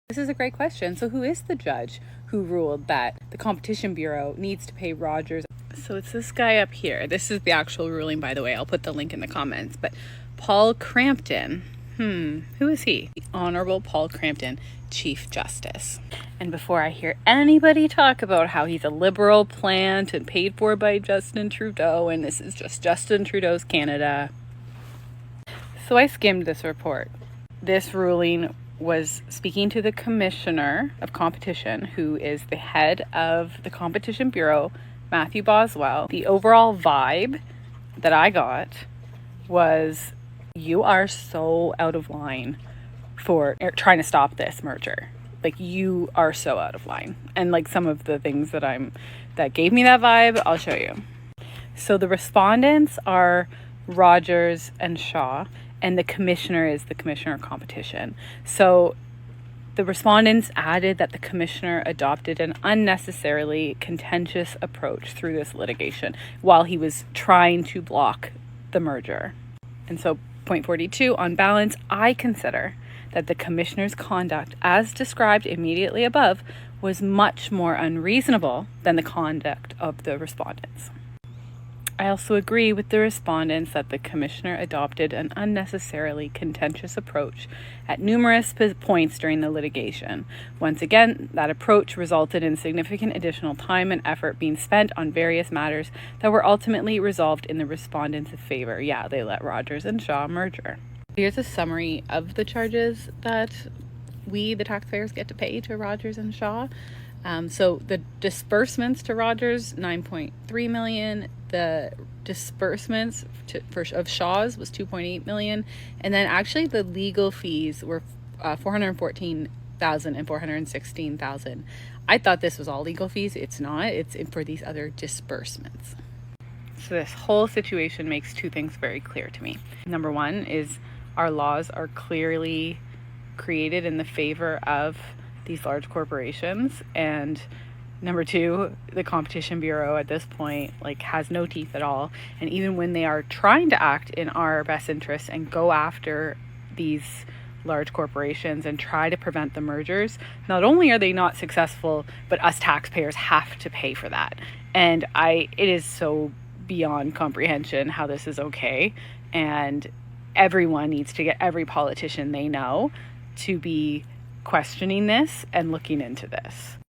This is a great question. So who is the judge who ruled that the Competition Bureau needs to pay Rogers? So it's this guy up here. This is the actual ruling, by the way. I'll put the link in the comments. But Paul Crampton, who is he? The Honorable Paul Crampton, Chief Justice. And before I hear anybody talk about how he's a liberal plant and paid for by Justin Trudeau, and this is just Justin Trudeau's Canada. So I skimmed this report. This ruling was speaking to the Commissioner of Competition, who is the head of the Competition Bureau, Matthew Boswell. The overall vibe that I got was, you are so out of line for trying to stop this merger. Like, you are so out of line. And like some of the things that gave me that vibe, I'll show you. So the respondents are Rogers and Shaw, and the commissioner is the Commissioner of Competition. So the respondents added that the commissioner adopted an unnecessarily contentious approach through this litigation while he was trying to block the merger. And so point 42, on balance, I consider that the commissioner's conduct, as described immediately above, was much more unreasonable than the conduct of the respondents. I also agree with the respondents that the commissioner adopted an unnecessarily contentious approach at numerous points during the litigation. Once again, that approach resulted in significant additional time and effort being spent on various matters that were ultimately resolved in the respondents' favor. Yeah, they let Rogers and Shaw merger. Here's a summary of the charges that we, the taxpayers, get to pay to Rogers and Shaw. So the disbursements to Rogers, $9.3 million. The disbursements of Shaw's was $2.8 million. And then actually the legal fees were $414,000 and $416,000. I thought this was all legal fees. It's not. It's for these other disbursements. So this whole situation makes two things very clear to me. Number one is our laws are clearly created in the favor of these large corporations, and number two, the Competition Bureau at this point has no teeth at all. And even when they are trying to act in our best interests and go after these large corporations and try to prevent the mergers, not only are they not successful, but us taxpayers have to pay for that. And it is so beyond comprehension how this is okay. And everyone needs to get every politician they know to be questioning this and looking into this.